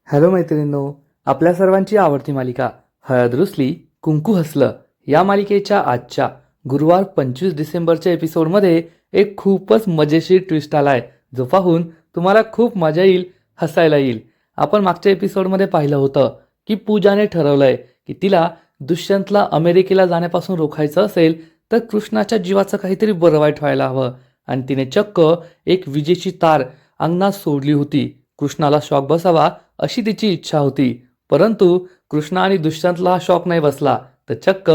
Hello मैत्रिणींनो, आपल्या सर्वांची आवडती मालिका हळद रुसली कुंकू हसलं या मालिकेच्या आजच्या गुरुवार 25 डिसेंबरच्या एपिसोडमध्ये एक खूपच मजेशीर ट्विस्ट आलाय, जो पाहून तुम्हाला खूप मजा येईल, हसायला येईल. आपण मागच्या एपिसोडमध्ये पाहिलं होतं की पूजाने ठरवलंय की तिला दुष्यंतला अमेरिकेला जाण्यापासून रोखायचं असेल तर कृष्णाच्या जीवाचं काहीतरी बरं वाईट व्हायला हवं, आणि तिने चक्क एक विजेची तार अंगणात सोडली होती. कृष्णाला शॉक बसावा अशी तिची इच्छा होती. परंतु कृष्णा आणि दुष्यंतला हा शॉक नाही बसला, तर चक्क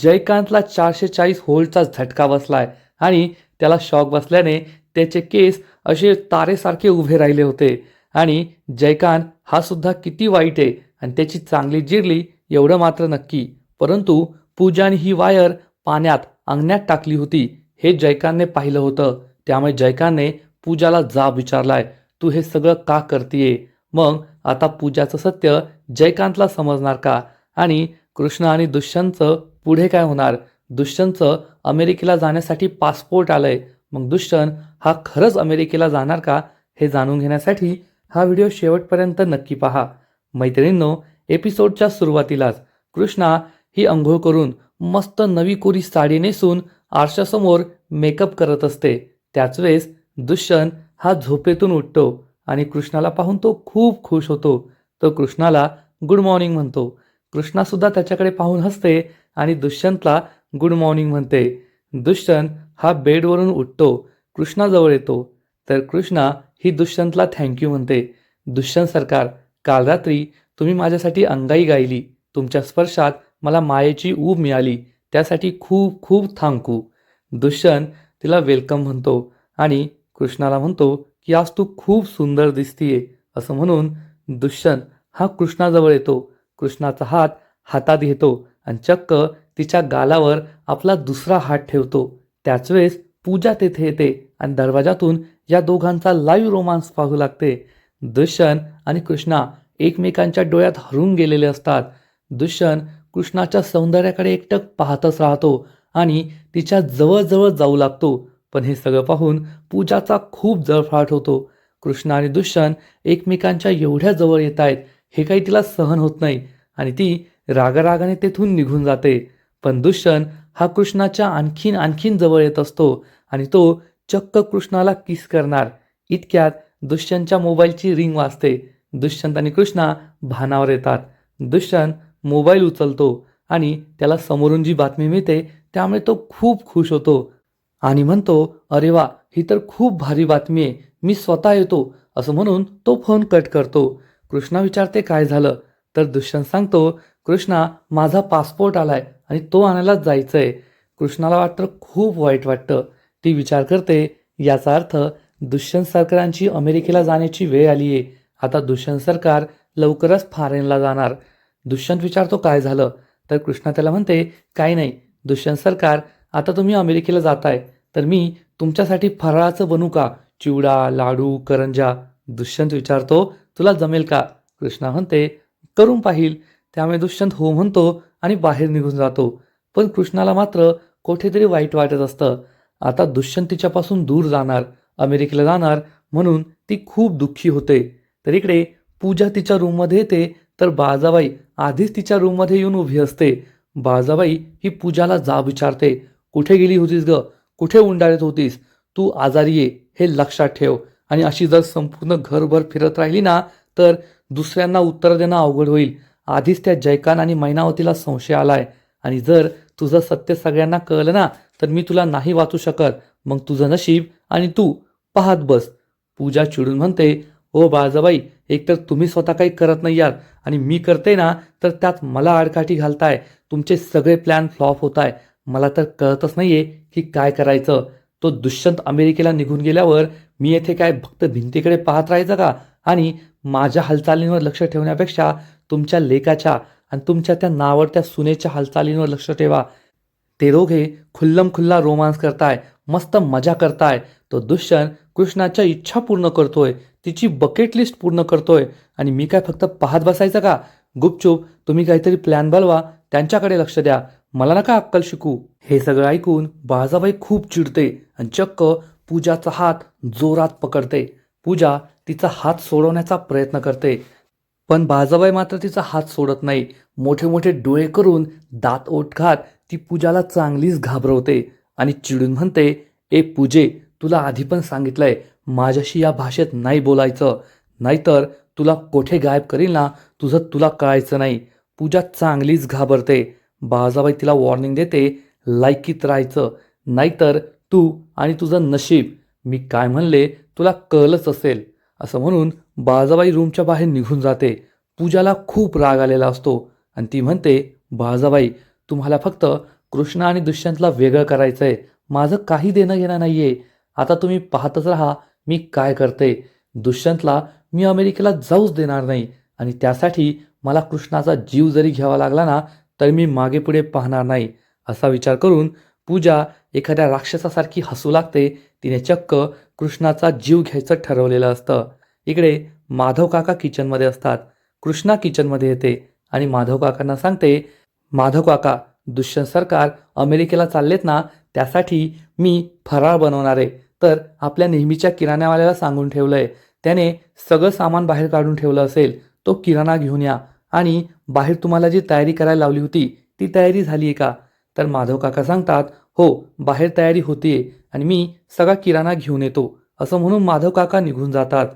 जयकांतला 440 व्होल्टचा झटका बसलाय आणि त्याला शॉक बसल्याने त्याचे केस असे तारेसारखे उभे राहिले होते. आणि जयकांत हा सुद्धा किती वाईट आहे आणि त्याची चांगली जिरली एवढं मात्र नक्की. परंतु पूजाने ही वायर पाण्यात अंगणात टाकली होती हे जयकांतने पाहिलं होतं. त्यामुळे जयकांतने पूजाला जाब विचारलाय, तू हे सगळं का करतीये? मग आता पूजाचं सत्य जयकांतला समजणार का? आणि कृष्ण आणि दुष्यंतचं पुढे काय होणार? दुष्यंतचं अमेरिकेला जाण्यासाठी पासपोर्ट आलंय, मग दुष्यंत हा खरंच अमेरिकेला जाणार का? हे जाणून घेण्यासाठी हा व्हिडिओ शेवटपर्यंत नक्की पहा. मैत्रिणींनो, एपिसोडच्या सुरुवातीलाच कृष्णा ही अंघोळ करून मस्त नवी कोरी साडी नेसून आरशासमोर मेकअप करत असते. त्याच वेळेस दुष्यंत हा झोपेतून उठतो आणि कृष्णाला पाहून तो खूप खुश होतो. तो कृष्णाला गुड मॉर्निंग म्हणतो. कृष्णा सुद्धा त्याच्याकडे पाहून हसते आणि दुष्यंतला गुड मॉर्निंग म्हणते. दुष्यंत हा बेडवरून उठतो, कृष्णाजवळ येतो, तर कृष्णा ही दुष्यंतला थँक्यू म्हणते. दुष्यंत सरकार, काल रात्री तुम्ही माझ्यासाठी अंगाई गायली, तुमच्या स्पर्शात मला मायेची ऊब मिळाली, त्यासाठी खूप खूप थँक्यू. दुष्यंत तिला वेलकम म्हणतो आणि कृष्णाला म्हणतो की आज तू खूप सुंदर दिसतीये. असं म्हणून दुष्यंत हा कृष्णाजवळ येतो, कृष्णाचा हात हातात घेतो आणि चक्क तिच्या गालावर आपला दुसरा हात ठेवतो. त्याच वेळेस पूजा तेथे येते आणि दरवाजातून या दोघांचा लाईव्ह रोमांस पाहू लागते. दुष्यंत आणि कृष्णा एकमेकांच्या डोळ्यात हरून गेलेले असतात. दुष्यंत कृष्णाच्या सौंदर्याकडे एकटक पाहतच राहतो आणि तिच्या जवळ जाऊ लागतो. पण हे सगळं पाहून पूजाचा खूप जळफळाट होतो. कृष्णा आणि दुष्यंत एकमेकांच्या एवढ्या जवळ येत आहेत हे काही तिला सहन होत नाही आणि ती रागारागाने तेथून निघून जाते. पण दुष्यंत हा कृष्णाच्या आणखीन आणखीन जवळ येत असतो आणि तो चक्क कृष्णाला किस करणार. इतक्यात दुष्यंतच्या मोबाईलची रिंग वाजते. दुष्यंत आणि कृष्णा भानावर येतात. दुष्यंत मोबाईल उचलतो आणि त्याला समोरून जी बातमी मिळते त्यामुळे तो खूप खुश होतो आणि म्हणतो, अरे वा, ही तर खूप भारी बातमी आहे, मी स्वतः येतो. असं म्हणून तो फोन कट करतो. कृष्णा विचारते काय झालं, तर दुष्यंत सांगतो, कृष्णा, माझा पासपोर्ट आलाय आणि तो आणायलाच जायचंय. कृष्णाला वाटतं खूप वाईट वाटतं. ती विचार करते, याचा अर्थ दुष्यंत सरकारांची अमेरिकेला जाण्याची वेळ आली आहे. आता दुष्यंत सरकार लवकरच फॉरेनला जाणार. दुष्यंत विचारतो काय झालं, तर कृष्णा त्याला म्हणते, काही नाही दुष्यंत सरकार, आता तुम्ही अमेरिकेला जाताय तर मी तुमच्यासाठी फराळाचं बनवू का? चिवडा, लाडू, करंजा. दुष्यंत विचारतो, तुला जमेल का? कृष्णा म्हणते, करून पाहिल. त्यामुळे दुष्यंत हो म्हणतो आणि बाहेर निघून जातो. पण कृष्णाला मात्र कुठेतरी वाईट वाटत असतं. आता दुष्यंत तिच्यापासून दूर जाणार, अमेरिकेला जाणार, म्हणून ती खूप दुःखी होते. तर इकडे पूजा तिच्या रूममध्ये येते तर बाळजाबाई आधीच तिच्या रूममध्ये येऊन उभी असते. बाळजाबाई ही पूजाला जाब विचारते, कुठे गेली होतीस ग? कुठे उंडाळत होतीस? तू आजारी ये हे लक्षात ठेव, आणि अशी जर संपूर्ण घरभर फिरत राहिली ना तर दुसऱ्यांना उत्तर देणं अवघड होईल. आधीच त्या जयकांत आणि मैनावतीला संशय आलाय, आणि जर तुझं सत्य सगळ्यांना कळलं ना तर मी तुला नाही वाचू शकत. मग तुझं नशीब आणि तू पाहत बस. पूजा चिडून म्हणते, ओ बाळजाबाई, एकतर तुम्ही स्वतः काही करत नाही आहात आणि मी करते ना तर त्यात मला आडकाठी घालताय. तुमचे सगळे प्लॅन फ्लॉप होत आहे. मला तर कळतच नाहीये की काय करायचं. तो दुष्यंत अमेरिकेला निघून गेल्यावर मी येथे काय फक्त भिंतीकडे पाहत राहायचं का? आणि माझ्या हालचालींवर लक्ष ठेवण्यापेक्षा तुमच्या लेकाच्या आणि तुमच्या त्या नावडत्या सुनेच्या हालचालींवर लक्ष ठेवा. ते दोघे खुल्लम खुल्ला रोमांस करताय, मस्त मजा करताय. तो दुष्यंत कृष्णाच्या इच्छा पूर्ण करतोय, तिची बकेट लिस्ट पूर्ण करतोय, आणि मी काय फक्त पाहत बसायचं का? गुपचूप तुम्ही काहीतरी प्लॅन बनवा, त्यांच्याकडे लक्ष द्या, मला नका अक्कल शिकू. हे सगळं ऐकून बाळजाबाई खूप चिडते आणि चक्क पूजाचा हात जोरात पकडते. पूजा तिचा हात सोडवण्याचा प्रयत्न करते. पण बाजाबाई मात्र तिचा हात सोडत नाही. मोठे मोठे डोळे करून दात ओठ खात ती पूजाला चांगलीच घाबरवते आणि चिडून म्हणते, ए पूजे, तुला आधी पण सांगितलंय माझ्याशी या भाषेत नाही बोलायचं, नाहीतर तुला कोठे गायब करील ना, तुझं तुला कळायचं नाही. पूजा चांगलीच घाबरते. बाजाबाई तिला वॉर्निंग देते, लायकीत राहायचं, नाहीतर तू आणि तुझं नशीब, मी काय म्हणले तुला कळलंच असेल. असं म्हणून बाजाबाई रूमच्या बाहेर निघून जाते. पूजाला खूप राग आलेला असतो आणि ती म्हणते, बाजाबाई, तुम्हाला फक्त कृष्ण आणि दुष्यंतला वेगळं करायचंय, माझं काही देणं घेणं नाहीये. आता तुम्ही पाहतच राहा मी काय करते. दुष्यंतला मी अमेरिकेला जाऊच देणार नाही आणि त्यासाठी मला कृष्णाचा जीव जरी घ्यावा लागला ना, तर मी मागे पुढे पाहणार नाही. असा विचार करून पूजा एखाद्या राक्षसासारखी हसू लागते. तिने चक्क कृष्णाचा जीव घ्यायचं ठरवलेलं असतं. इकडे माधव काका किचनमध्ये असतात. कृष्णा किचनमध्ये येते आणि माधव काकांना सांगते, माधव काका, दुष्यंत सरकार अमेरिकेला चाललेत ना, त्यासाठी मी फराळ बनवणार आहे. तर आपल्या नेहमीच्या किराण्यावाल्याला सांगून ठेवलंय, त्याने सगळं सामान बाहेर काढून ठेवलं असेल, तो किराणा घेऊन या. आणि बाहेर तुम्हाला जी तयारी करायला लावली होती ती तयारी झाली आहे का? तर माधव काका सांगतात, हो, बाहेर तयारी होतीये आणि मी सगळा किराणा घेऊन येतो. असं म्हणून माधव काका निघून जातात.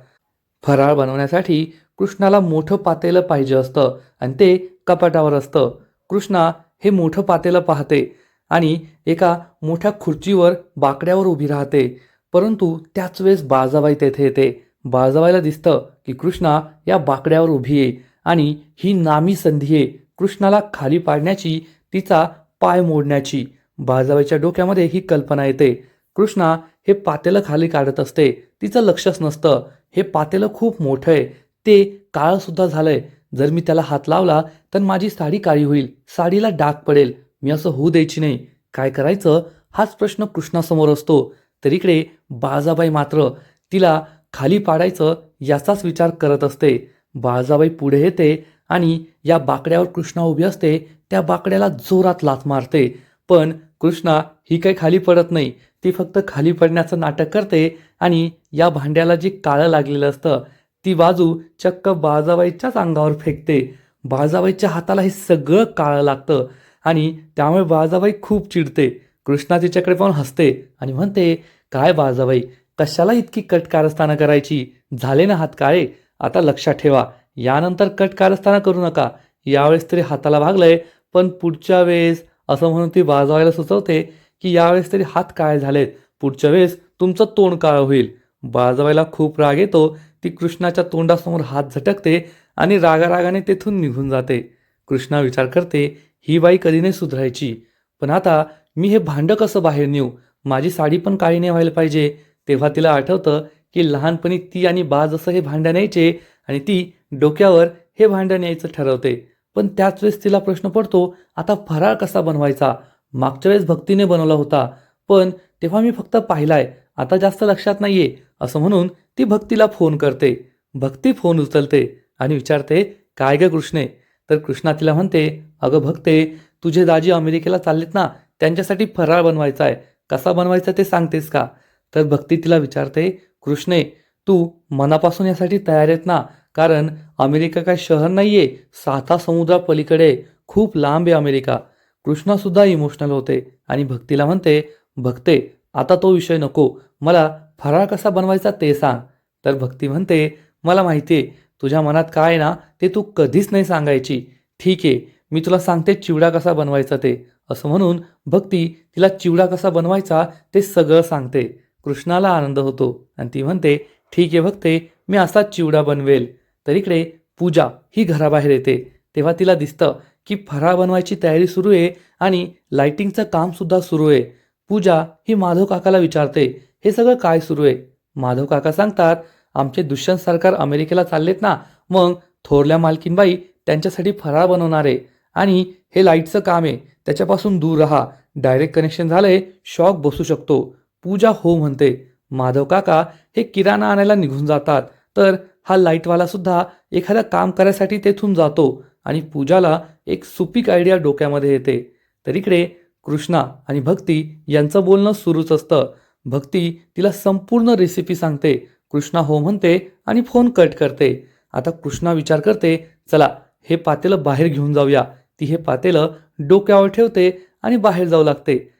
फराळ बनवण्यासाठी कृष्णाला मोठं पातेलं पाहिजे असतं आणि ते कपाटावर असतं. कृष्णा हे मोठं पातेलं पाहते आणि एका मोठ्या खुर्चीवर बाकड्यावर उभी राहते. परंतु त्याच वेळेस बाळजाबाई तेथे येते. बाळजाबाईला दिसतं की कृष्णा या बाकड्यावर उभी आहे आणि ही नामी संधी आहे कृष्णाला खाली पाडण्याची, तिचा पाय मोडण्याची. बाळजाबाईच्या डोक्यामध्ये ही कल्पना येते. कृष्णा हे पातेलं खाली काढत असते. तिचं लक्षच नसतं हे पातेलं खूप मोठं आहे, ते काळं सुद्धा झालंय. जर मी त्याला हात लावला तर माझी साडी काळी होईल, साडीला डाग पडेल. मी असं होऊ द्यायची नाही. काय करायचं हाच प्रश्न कृष्णासमोर असतो. तर इकडे बाळजाबाई मात्र तिला खाली पाडायचं याचाच विचार करत असते. बाळजाबाई पुढे येते आणि या बाकड्यावर कृष्णा उभी असते त्या बाकड्याला जोरात लाथ मारते. पण कृष्णा ही काही खाली पडत नाही. ती फक्त खाली पडण्याचं नाटक करते आणि या भांड्याला जे काळं लागलेलं असतं ती बाजू चक्क बाळजाबाईच्याच अंगावर फेकते. बाळजाबाईच्या हाताला हे सगळं काळं लागतं आणि त्यामुळे बाळजाबाई खूप चिडते. कृष्णा तिच्याकडे पाहून हसते आणि म्हणते, काय बाळजाबाई, कशाला इतकी कट कारस्थानं करायची? झाले ना हात काळे, आता लक्षात ठेवा, यानंतर कट कारस्थानं करू नका. यावेळेस तरी हाताला भागलंय, पण पुढच्या वेळेस, असं म्हणून ती बाळजाबाईला सुचवते की यावेळेस तरी हात काळे झालेत, पुढच्या वेळेस तुमचं तोंड काळं होईल. बाळजाबाईला खूप राग येतो. ती कृष्णाच्या तोंडासमोर हात झटकते आणि रागारागाने तेथून निघून जाते. कृष्णा विचार करते, ही बाई कधी नाही सुधरायची. पण आता मी हे भांडं कसं बाहेर नेऊ? माझी साडी पण काळी नाही व्हायला पाहिजे. तेव्हा तिला आठवतं की लहानपणी ती आणि बाज असं हे भांडं न्यायचे आणि ती डोक्यावर हे भांडं न्यायचं ठरवते. पण त्याच वेळेस तिला प्रश्न पडतो, आता फराळ कसा बनवायचा? मागच्या वेळेस भक्तीने बनवला होता, पण तेव्हा मी फक्त पाहिलाय, आता जास्त लक्षात नाहीये. असं म्हणून ती भक्तीला फोन करते. भक्ती फोन उचलते आणि विचारते, काय ग कृष्णे? तर कृष्णा तिला म्हणते, अगं भक्ते, तुझे दाजी अमेरिकेला चाललेत ना, त्यांच्यासाठी फराळ बनवायचा आहे, कसा बनवायचा ते सांगतेस का? तर भक्ती तिला विचारते, कृष्णे, तू मनापासून यासाठी तयार आहेत ना? कारण अमेरिका काय शहर नाहीये, 7 समुद्रापलीकडे आहे, खूप लांब आहे अमेरिका. कृष्णा सुद्धा इमोशनल होते आणि भक्तीला म्हणते, भक्ते, आता तो विषय नको, मला फराळ कसा बनवायचा ते सांग. तर भक्ती म्हणते, मला माहिती आहे तुझ्या मनात काय आहे ना, ते तू कधीच नाही सांगायची. ठीक आहे, मी तुला सांगते चिवडा कसा बनवायचा ते. असं म्हणून भक्ती तिला चिवडा कसा बनवायचा ते सगळं सांगते. कृष्णाला आनंद होतो आणि ती म्हणते, ठीक आहे भक्ते, मी असाच चिवडा बनवेल. तर इकडे पूजा ही घराबाहेर येते. तेव्हा तिला दिसतं की फराळ बनवायची तयारी सुरू आहे आणि लाइटिंगचं कामसुद्धा सुरू आहे. पूजा ही माधव काकाला विचारते, हे सगळं काय सुरू आहे? माधव काका सांगतात, आमचे दुष्यंत सरकार अमेरिकेला चाललेत ना, मग थोरल्या मालकीनबाई त्यांच्यासाठी फराळ बनवणार आहे आणि हे लाईटचं काम आहे, त्याच्यापासून दूर राहा, डायरेक्ट कनेक्शन झालंय, शॉक बसू शकतो. पूजा हो म्हणते. माधव काका हे किराणा आणायला निघून जातात. तर हा लाईटवाला सुद्धा एखादं काम करायसाठी तेथून जातो आणि पूजाला एक सुपीक आयडिया डोक्यामध्ये येते. तर इकडे कृष्णा आणि भक्ती यांचं बोलणं सुरूच असतं. भक्ती तिला संपूर्ण रेसिपी सांगते. कृष्णा हो म्हणते आणि फोन कट करते. आता कृष्णा विचार करते, चला हे पातेलं बाहेर घेऊन जाऊया. ती हे पातेलं डोक्यावर ठेवते आणि बाहेर जाऊ लागते.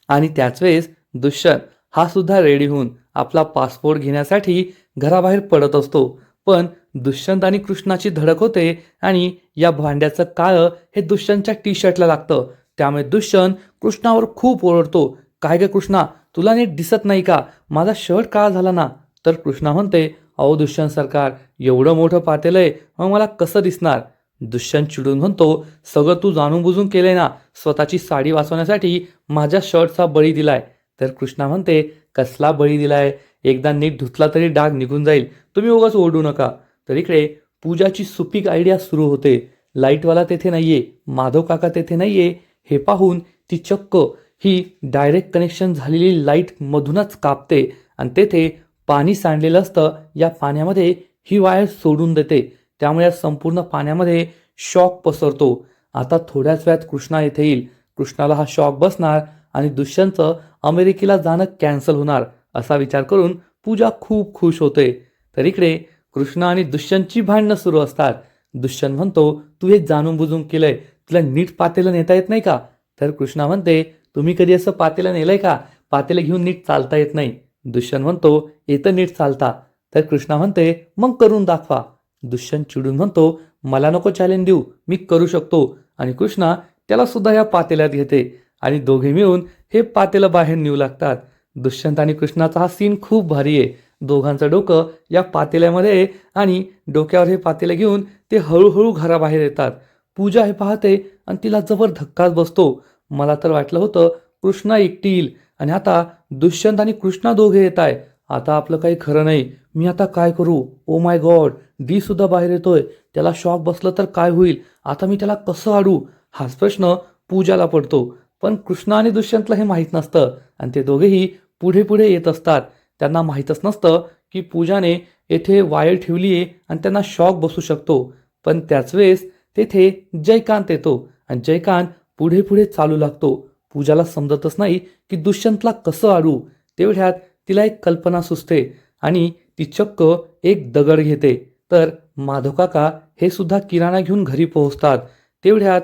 आणि त्याच वेळेस दुष्यंत हा सुद्धा रेडी होऊन आपला पासपोर्ट घेण्यासाठी घराबाहेर पडत असतो. पण दुष्यंत आणि कृष्णाची धडक होते आणि या भांड्याचं काळं हे दुष्यंतच्या टी शर्टला लागतं. त्यामुळे दुष्यंत कृष्णावर खूप ओरडतो, काय ग कृष्णा, तुला नीट दिसत नाही का, माझा शर्ट काळा झाला ना. तर कृष्णा म्हणते, अहो दुष्यंत सरकार, एवढं मोठं पातेलं आहे, मग मला कसं दिसणार. दुष्यंत चिडून म्हणतो, सगळं तू जाणून बुजून केलंय ना, स्वतःची साडी वाचवण्यासाठी माझ्या शर्टचा बळी दिलाय. तर कृष्णा म्हणते, कसला बळी दिलाय, एकदा नीट धुतला तरी डाग निघून जाईल, तुम्ही उगाच ओरडू नका. तर इकडे पूजाची सुपीक आयडिया सुरू होते. लाईटवाला तेथे नाहीये, माधव काका तेथे नाहीये, हे पाहून ती चक्क ही डायरेक्ट कनेक्शन झालेली लाईट मधूनच कापते आणि तेथे पाणी सांडलेलं असतं. या पाण्यामध्ये ही वायर सोडून देते. त्यामुळे या संपूर्ण पाण्यामध्ये शॉक पसरतो. आता थोड्याच वेळात कृष्णा येथे येईल. कृष्णाला हा शॉक बसणार आणि दुष्यंतचं अमेरिकेला जाणं कॅन्सल होणार असा विचार करून पूजा खूप खुश होते. तर इकडे कृष्णा आणि दुष्यंतची भांडणं सुरू असतात. दुष्यंत म्हणतो, तू हे जाणून बुजून केलंय, तुला नीट पातेलं नेता येत नाही का. तर कृष्णा म्हणते, तुम्ही कधी असं पातेलं नेलंय का, पातेलं घेऊन नीट चालता येत नाही. दुष्यंत म्हणतो, येतं नीट चालता. तर कृष्णा म्हणते, मग करून दाखवा. दुष्यंत चिडून म्हणतो, मला नको चॅलेंज देऊ, मी करू शकतो. आणि कृष्णा त्याला सुद्धा या पातेल्यात घेते आणि दोघे मिळून हे पातेलं बाहेर नेऊ लागतात. दुष्यंत आणि कृष्णाचा हा सीन खूप भारी आहे. दोघांचं डोकं या पातेल्यामध्ये आहे आणि डोक्यावर हे पातेलं घेऊन ते हळूहळू घराबाहेर येतात. पूजा हे पाहते आणि तिला जबर धक्काच बसतो. मला तर वाटलं होतं कृष्णा एकटी येईल आणि आता दुष्यंत आणि कृष्णा दोघे येत आहे. आता आपलं काही खरं नाही, मी आता काय करू. ओ माय गॉड, डी सुद्धा बाहेर येतोय, त्याला शॉक बसलं तर काय होईल, आता मी त्याला कसं आडू, हाच प्रश्न पूजाला पडतो. पण कृष्णा आणि दुष्यंतला हे माहीत नसतं आणि ते दोघेही पुढे पुढे येत असतात. त्यांना माहीतच नसतं की पूजाने येथे वायर ठेवली आहे आणि त्यांना शॉक बसू शकतो. पण त्याच वेळेस तेथे जयकांत येतो आणि जयकांत पुढे पुढे चालू लागतो. पूजाला समजतच नाही की दुष्यंतला कसं आडू. तेवढ्यात तिला एक कल्पना सुचते आणि ती चक्क एक दगड घेते. तर माधव काका हे सुद्धा किराणा घेऊन घरी पोहोचतात. तेवढ्यात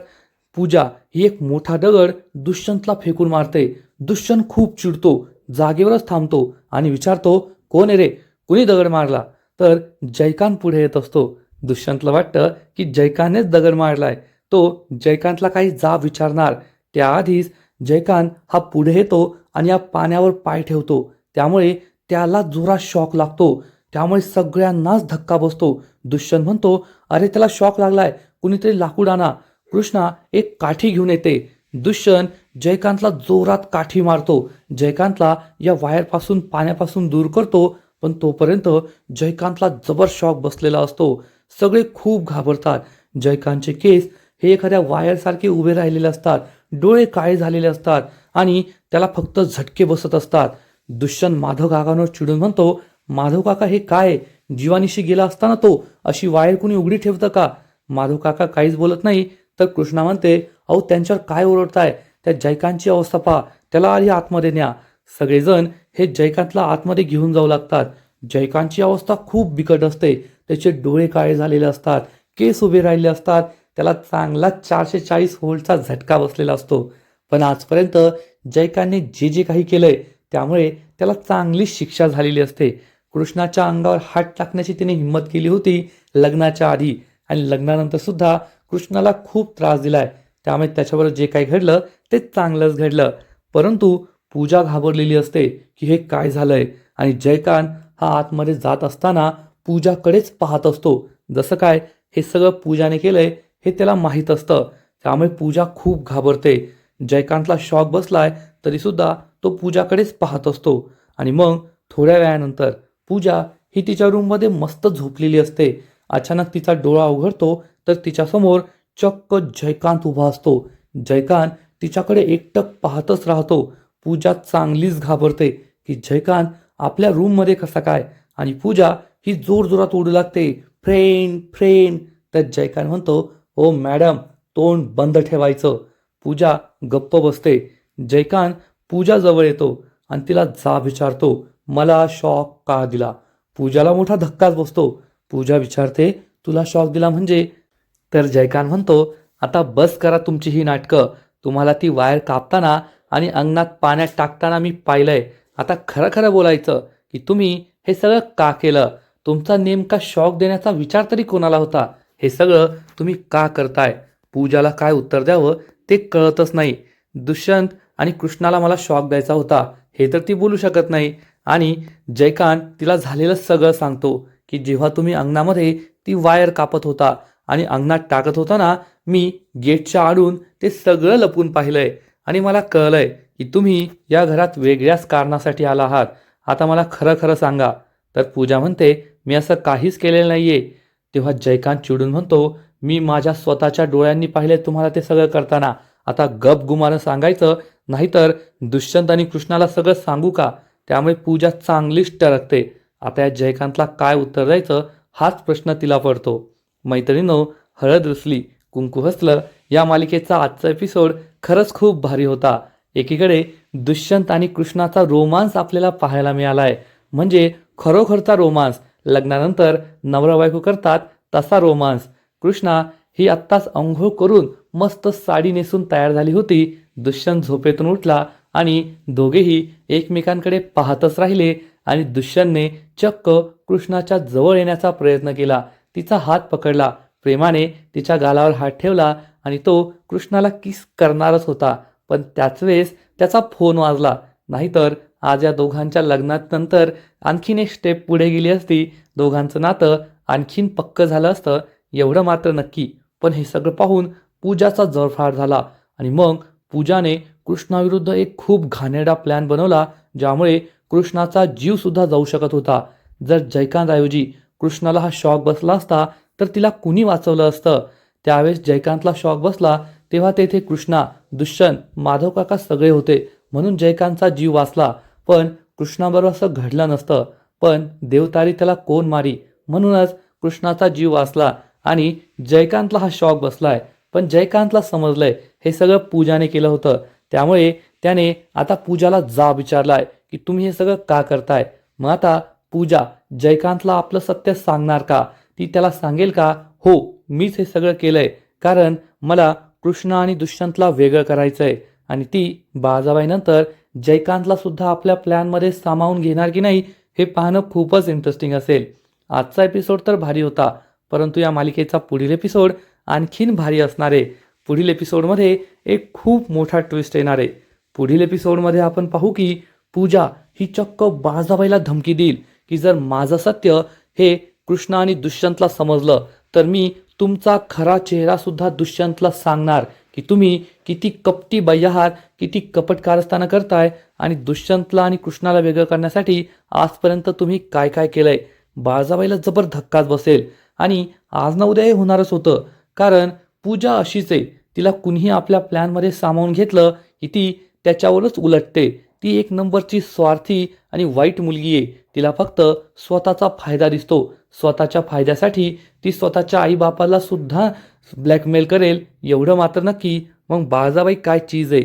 पूजा ही एक मोठा दगड दुष्यंतला फेकून मारते. दुष्यंत खूप चिडतो, जागेवरच थांबतो आणि विचारतो, कोण आहे रे, कुणी दगड मारला. तर जयकांत पुढे येत असतो. दुष्यंतला वाटतं की जयकांतनेच दगड मारलाय. तो जयकांतला काही जाब विचारणार त्याआधीच जयकांत हा पुढे येतो आणि या पाण्यावर पाय ठेवतो. त्यामुळे त्याला जोरात शॉक लागतो. त्यामुळे सगळ्यांनाच धक्का बसतो. दुष्यंत म्हणतो, अरे त्याला शॉक लागलाय, कुणीतरी लाकूड आणा. कृष्णा एक काठी घेऊन येते. दुष्यंत जयकांतला जोरात काठी मारतो. जयकांतला या वायरपासून पाण्यापासून दूर करतो. पण तोपर्यंत जयकांतला जबर शॉक बसलेला असतो. सगळे खूप घाबरतात. जयकांतचे केस हे एखाद्या वायरसारखे उभे राहिलेले असतात, डोळे काळे झालेले असतात आणि त्याला फक्त झटके बसत असतात. दुष्यंत माधव काकांवर चिडून म्हणतो, माधव काका हे काय, जीवानिशी गेला असताना तो अशी वायर कुणी उघडी ठेवतं का. माधव काका काहीच बोलत नाही. तर कृष्णा म्हणते, अहो त्यांच्यावर काय ओरडताय, त्या जयकांतची अवस्था पहा, त्याला आधी आतमध्ये न्या. सगळेजण हे जयकांतला आतमध्ये घेऊन जाऊ लागतात. जयकांतची अवस्था खूप बिकट असते. त्याचे डोळे काळे झालेले असतात, केस उभे राहिले असतात, त्याला चांगला 440 व्होल्टचा झटका बसलेला असतो. पण आजपर्यंत जयकांतने जे जे काही केलंय त्यामुळे त्याला चांगली शिक्षा झालेली असते. कृष्णाच्या अंगावर हात टाकण्याची तिने हिंमत केली होती लग्नाच्या आधी आणि लग्नानंतर सुद्धा कृष्णाला खूप त्रास दिलाय. त्यामुळे त्याच्याबरोबर जे काही घडलं ते चांगलंच घडलं. परंतु पूजा घाबरलेली असते की हे काय झालंय आणि जयकांत हा आतमध्ये जात असताना पूजाकडेच पाहत असतो. जसं काय हे सगळं पूजाने केलंय हे त्याला माहीत असतं. त्यामुळे पूजा खूप घाबरते. जयकांतला शॉक बसलाय तरी सुद्धा तो पूजाकडेच पाहत असतो. आणि मग थोड्या वेळानंतर पूजा ही तिच्या रूममध्ये मस्त झोपलेली असते. अचानक तिचा डोळा उघडतो तर तिच्यासमोर चक्क जयकांत उभा असतो. जयकांत तिच्याकडे एकटक पाहतच राहतो. पूजा चांगलीच घाबरते की जयकांत आपल्या रूममध्ये कसा काय आणि पूजा ही जोरजोरात ओरडू लागते, फ्रेंड फ्रेंड. तर जयकांत म्हणतो, ओ मॅडम, तोंड बंद ठेवायचं. पूजा गप्प बसते. जयकांत पूजा जवळ येतो आणि तिला जाब विचारतो, मला शॉक का दिला. पूजाला मोठा धक्काच बसतो. पूजा विचारते, तुला शॉक दिला म्हणजे? तर जयकांत म्हणतो, आता बस करा तुमची ही नाटकं. तुम्हाला ती वायर कापताना आणि अंगणात पाण्यात टाकताना मी पाहिलंय. आता खरं खरं बोलायचं की तुम्ही हे सगळं का केलं? तुमचा नेमका शॉक देण्याचा विचार तरी कोणाला होता? हे सगळं तुम्ही का करताय? पूजाला काय उत्तर द्यावं ते कळतच नाही. दुष्यंत आणि कृष्णाला मला शॉक द्यायचा होता हे तर ती बोलू शकत नाही. आणि जयकांत तिला झालेलं सगळं सांगतो की जेव्हा तुम्ही अंगणामध्ये ती वायर कापत होता आणि अंगणात टाकत होता ना, मी गेटच्या आडून ते सगळं लपून पाहिलंय आणि मला कळलंय की तुम्ही या घरात वेगळ्याच कारणासाठी आला आहात. आता मला खरं खरं सांगा. तर पूजा म्हणते, मी असं काहीच केलेलं नाहीये. तेव्हा जयकांत चिडून म्हणतो, मी माझ्या स्वतःच्या डोळ्यांनी पाहिले तुम्हाला ते सगळं करताना. आता गप गुमानं सांगायचं, नाहीतर दुष्यंत आणि कृष्णाला सगळं सांगू का? त्यामुळे पूजा चांगलीच टरकते. आता या जयकांतला काय उत्तर द्यायचं हाच प्रश्न तिला पडतो. मैत्रिणींनो, हळद रुसली कुंकू हसलं या मालिकेचा आजचा एपिसोड खरंच खूप भारी होता. एकीकडे दुष्यंत आणि कृष्णाचा रोमांस आपल्याला पाहायला मिळालाय, म्हणजे खरोखरचा रोमांस. लग्नानंतर नवरा बायको करतात तसा रोमांस. कृष्णा ही आत्ताच अंघोळ करून मस्त साडी नेसून तयार झाली होती. दुष्यंत झोपेतून उठला आणि दोघेही एकमेकांकडे पाहतच राहिले आणि दुष्यंतने चक्क कृष्णाच्या जवळ येण्याचा प्रयत्न केला. तिचा हात पकडला, प्रेमाने तिच्या गालावर हात ठेवला आणि तो कृष्णाला किस करणारच होता. पण त्याच वेळेस त्याचा फोन वाजला. नाहीतर आज या दोघांच्या लग्नात नंतर आणखीन एक स्टेप पुढे गेली असती. दोघांचं नातं आणखीन पक्क झालं असतं, एवढं मात्र नक्की. पण हे सगळं पाहून पूजाचा जळफाड झाला आणि मग पूजाने कृष्णाविरुद्ध एक खूप घाणेरडा प्लॅन बनवला, ज्यामुळे कृष्णाचा जीव सुद्धा जाऊ शकत होता. जर जयकांतऐवजी कृष्णाला हा शॉक बसला असता तर तिला कुणी वाचवलं असतं? त्यावेळेस जयकांतला शॉक बसला तेव्हा तेथे कृष्णा, दुष्यंत, माधव काका सगळे होते, म्हणून जयकांतचा जीव वाचला. पण कृष्णाबरोबर असं घडलं नसतं. पण देवतारी त्याला कोण मारी, म्हणूनच कृष्णाचा जीव वाचला आणि जयकांतला हा शॉक बसलाय. पण जयकांतला समजलंय हे सगळं पूजाने केलं होतं. त्यामुळे त्याने आता पूजाला जाब विचारलाय की तुम्ही हे सगळं का करताय? मग आता पूजा जयकांतला आपलं सत्य सांगणार का? ती त्याला सांगेल का, हो मीच हे सगळं केलंय, कारण मला कृष्ण आणि दुष्यंतला वेगळं करायचंय? आणि ती बाळजाबाईनंतर जयकांतला सुद्धा आपल्या प्लॅनमध्ये सामावून घेणार की नाही हे पाहणं खूपच इंटरेस्टिंग असेल. आजचा एपिसोड तर भारी होता, परंतु या मालिकेचा पुढील एपिसोड आणखीन भारी असणार आहे. पुढील एपिसोडमध्ये एक खूप मोठा ट्विस्ट येणार आहे. पुढील एपिसोडमध्ये आपण पाहू की पूजा ही चक्क बाळजाबाईला धमकी देईल की जर माझं सत्य हे कृष्ण आणि दुष्यंतला समजलं तर मी तुमचा खरा चेहरा सुद्धा दुष्यंतला सांगणार की तुम्ही किती कपटी बाई आहात, किती कपट कारस्थानं करताय आणि दुष्यंतला आणि कृष्णाला वेगळं करण्यासाठी आजपर्यंत तुम्ही काय काय केलंय. बाळजाबाईला जबर धक्काच बसेल आणि आज ना उद्या हे होणारच होतं, कारण पूजा अशीच आहे. तिला कुणीही आपल्या प्लॅनमध्ये सामावून घेतलं की ती त्याच्यावरच उलटते. ती एक नंबरची स्वार्थी आणि वाईट मुलगी आहे. तिला फक्त स्वतःचा फायदा दिसतो. स्वतःच्या फायद्यासाठी ती स्वतःच्या आईबापाला सुद्धा ब्लॅकमेल करेल, एवढं मात्र नक्की. मग बाळजाबाई काय चीज आहे?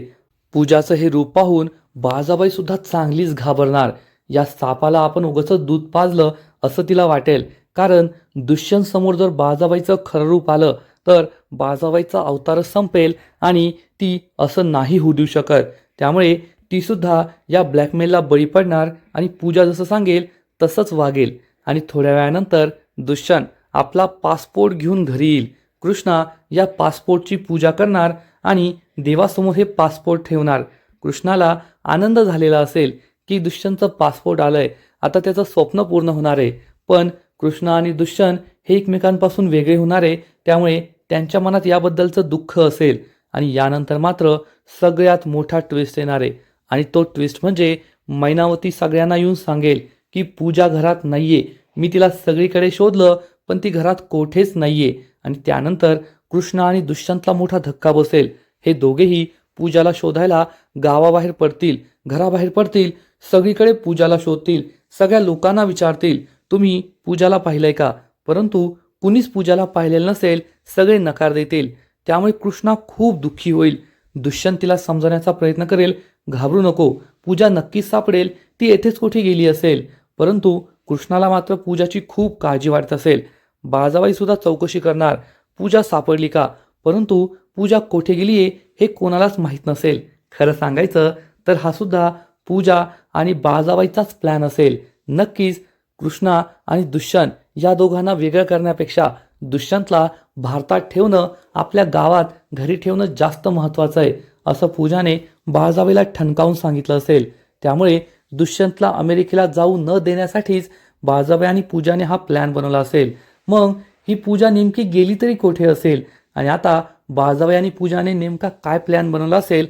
पूजाचं हे रूप पाहून बाळजाबाई सुद्धा चांगलीच घाबरणार. या सापाला आपण उगाचच दूध पाजलं असं तिला वाटेल, कारण दुष्यंत समोर जर बाळजाबाईचं खरं रूप आलं तर बाळजाबाईचा अवतारच संपेल आणि ती असं नाही होऊ देऊ शकत. त्यामुळे ती सुद्धा या ब्लॅकमेलला बळी पडणार आणि पूजा जसं सांगेल तसंच वागेल. आणि थोड्या वेळानंतर दुष्यंत आपला पासपोर्ट घेऊन घरी येईल. कृष्णा या पासपोर्टची पूजा करणार आणि देवासमोर हे पासपोर्ट ठेवणार. कृष्णाला आनंद झालेला असेल की दुष्यंतचं पासपोर्ट आलंय, आता त्याचं स्वप्न पूर्ण होणार आहे. पण कृष्णा आणि दुष्यंत हे एकमेकांपासून वेगळे होणार आहे, त्यामुळे त्यांच्या मनात याबद्दलचं दुःख असेल. आणि यानंतर मात्र सगळ्यात मोठा ट्विस्ट येणार आहे. आणि तो ट्विस्ट म्हणजे मैनावती सगळ्यांना येऊन सांगेल की पूजा घरात नाहीये. मी तिला सगळीकडे शोधलं पण ती घरात कोठेच नाहीये. आणि त्यानंतर कृष्णा आणि दुष्यंतला मोठा धक्का बसेल. हे दोघेही पूजाला शोधायला गावाबाहेर पडतील, घराबाहेर पडतील, सगळीकडे पूजाला शोधतील. सगळ्या लोकांना विचारतील, तुम्ही पूजाला पाहिलंय का? परंतु कुणीच पूजाला पाहिलेलं नसेल. सगळे नकार देतील. त्यामुळे कृष्णा खूप दुःखी होईल. दुष्यंत तिला समजवण्याचा प्रयत्न करेल, घाबरू नको, पूजा नक्कीच सापडेल, ती येथेच कुठे गेली असेल. परंतु कृष्णाला मात्र पूजाची खूप काळजी वाटत असेल. बाळजाबाई सुद्धा चौकशी करणार, पूजा सापडली का. परंतु पूजा कोठे गेली आहे हे कोणालाच माहीत नसेल. खरं सांगायचं तर हा सुद्धा पूजा आणि बाळजाबाईचाच प्लॅन असेल. नक्कीच कृष्णा आणि दुष्यंत या दोघांना वेगळं करण्यापेक्षा दुष्यंतला भारतात ठेवणं, आपल्या गावात घरी ठेवणं जास्त महत्त्वाचं आहे असं पूजाने बाळजाबाईला ठणकावून सांगितलं असेल. त्यामुळे दुष्यंतला अमेरिकेला जाऊ न देण्यासाठीच बाळजाबाई आणि पूजाने हा प्लॅन बनवला असेल. मग ही पूजा नेमकी गेली तरी कोठे असेल आणि आता बाळजाबाई आणि पूजाने नेमका काय प्लॅन बनवला असेल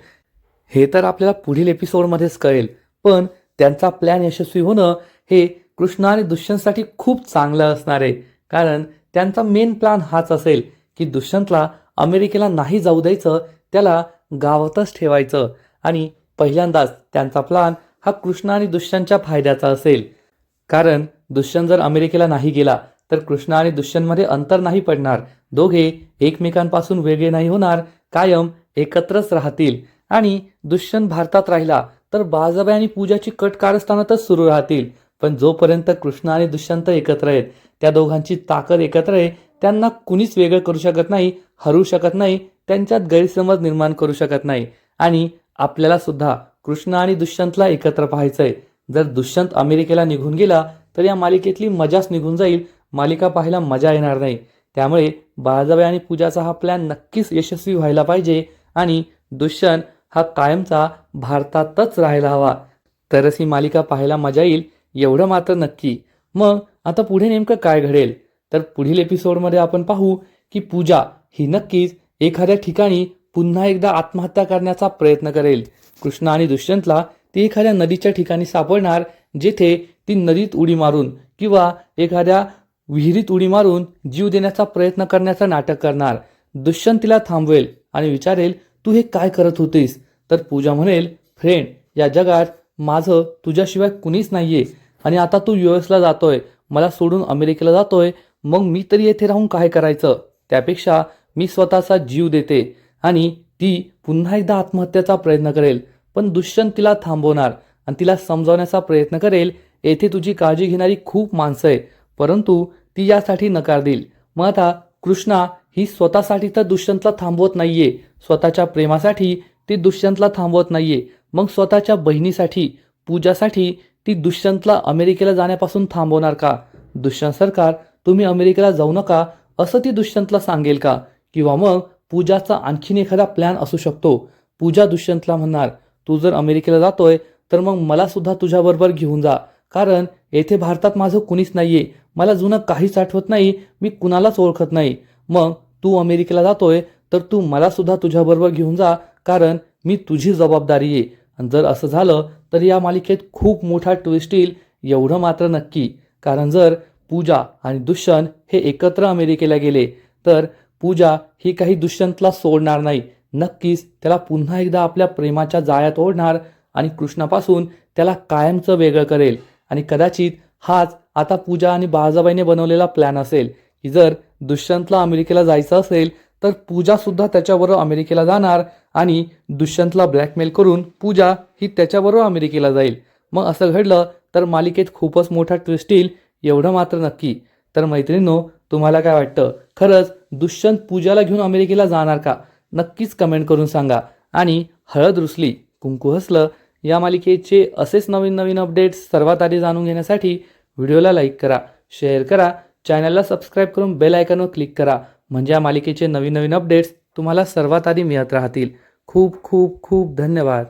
हे तर आपल्याला पुढील एपिसोडमध्येच कळेल. पण त्यांचा प्लॅन यशस्वी होणं हे कृष्णा आणि दुष्यंतसाठी खूप चांगलं असणार आहे. कारण त्यांचा मेन प्लॅन हाच असेल की दुष्यंतला अमेरिकेला नाही जाऊ द्यायचं, त्याला गावातच ठेवायचं. आणि पहिल्यांदाच त्यांचा प्लॅन हा कृष्णा आणि दुष्यंतच्या फायद्याचा असेल. कारण दुष्यंत जर अमेरिकेला नाही गेला तर कृष्णा आणि दुष्यंतमध्ये अंतर नाही पडणार. दोघे एकमेकांपासून वेगळे नाही होणार, कायम एकत्रच राहतील. आणि दुष्यंत भारतात राहिला तर बाळजाबाई आणि पूजाची कट कारस्थानातच सुरू राहतील. पण जोपर्यंत कृष्णा आणि दुष्यंत एकत्र आहेत, त्या दोघांची ताकद एकत्र आहे, त्यांना कुणीच वेगळं करू शकत नाही, हरू शकत नाही, त्यांच्यात गैरसमज निर्माण करू शकत नाही. आणि आपल्याला सुद्धा कृष्णा आणि दुष्यंतला एकत्र पाहायचंय. जर दुष्यंत अमेरिकेला निघून गेला तर या मालिकेतली मजाच निघून जाईल, मालिका पाहायला मजा येणार नाही. त्यामुळे बाळजाबाई आणि पूजाचा हा प्लॅन नक्कीच यशस्वी व्हायला पाहिजे आणि दुष्यंत हा कायमचा भारतातच राहायला हवा, तरच ही मालिका पाहायला मजा येईल, एवढं मात्र नक्की. मग आता पुढे नेमकं काय घडेल तर पुढील एपिसोडमध्ये आपण पाहू की पूजा ही नक्कीच एखाद्या ठिकाणी पुन्हा एकदा आत्महत्या करण्याचा प्रयत्न करेल. कृष्णा आणि दुष्यंतला ती एखाद्या नदीच्या ठिकाणी सापडणार, जेथे ती नदीत उडी मारून किंवा एखाद्या विहिरीत उडी मारून जीव देण्याचा प्रयत्न करण्याचं नाटक करणार. दुष्यंत तिला थांबवेल आणि विचारेल, तू हे काय करत होतीस. तर पूजा म्हणेल, फ्रेंड, या जगात माझं तुझ्याशिवाय कुणीच नाहीये आणि आता तू यूएसला जातोय, मला सोडून अमेरिकेला जातोय, मग मी तरी येथे राहून काय करायचं. त्यापेक्षा मी स्वतःचा जीव देते. आणि ती पुन्हा एकदा आत्महत्याचा प्रयत्न करेल. पण दुष्यंत तिला थांबवणार आणि तिला समजावण्याचा प्रयत्न करेल, येथे तुझी काळजी घेणारी खूप माणसं आहे, परंतु ती यासाठी नकार देईल. मग आता कृष्णा ही स्वतःसाठी तर दुष्यंतला थांबवत नाहीये, स्वतःच्या प्रेमासाठी ती दुष्यंतला थांबवत नाहीये. मग स्वतःच्या बहिणीसाठी, पूजासाठी ती दुष्यंतला अमेरिकेला जाण्यापासून थांबवणार का. दुष्यंत सरकार, तुम्ही अमेरिकेला जाऊ नका असं ती दुष्यंतला सांगेल का. किंवा मग पूजाचा आणखीन एखादा प्लॅन असू शकतो. पूजा दुष्यंतला म्हणणार, तू जर अमेरिकेला जातोय तर मग मला सुद्धा तुझ्याबरोबर घेऊन जा, कारण येथे भारतात माझं कुणीच नाहीये, मला जुनं काहीच आठवत नाही, मी कुणालाच ओळखत नाही. मग तू अमेरिकेला जातोय तर तू मला सुद्धा तुझ्याबरोबर घेऊन जा, कारण मी तुझी जबाबदारी आहे. आणि जर असं झालं तर या मालिकेत खूप मोठा ट्विस्ट येईल, एवढं मात्र नक्की. कारण जर पूजा आणि दुष्यंत हे एकत्र अमेरिकेला गेले तर पूजा ही काही दुष्यंतला सोडणार नाही, नक्कीच त्याला पुन्हा एकदा आपल्या प्रेमाच्या जाळ्यात ओढणार आणि कृष्णापासून त्याला कायमचं वेगळं करेल. आणि कदाचित हाच आता पूजा आणि बाळजाबाईने बनवलेला प्लॅन असेल की जर दुष्यंतला अमेरिकेला जायचं असेल तर पूजा सुद्धा त्याच्याबरोबर अमेरिकेला जाणार आणि दुष्यंतला ब्लॅकमेल करून पूजा ही त्याच्याबरोबर अमेरिकेला जाईल. मग असं घडलं तर मालिकेत खूपच मोठा ट्विस्ट येईल, एवढं मात्र नक्की. तर मैत्रिणींनो, तुम्हाला काय वाटतं, खरंच दुष्यंत पूजाला घेऊन अमेरिकेला जाणार का. नक्कीच कमेंट करून सांगा. आणि हळद रुसली कुंकू हसलं या मालिकेचे असेच नवीन नवीन अपडेट्स सर्वात आधी जाणून घेण्यासाठी व्हिडिओला लाईक करा, शेअर करा, चॅनलला सबस्क्राईब करून बेल आयकॉनवर क्लिक करा, म्हणजे या मालिकेचे नवीन नवीन अपडेट्स तुम्हाला सर्वात आधी मिळत राहतील. खूप खूप खूप धन्यवाद.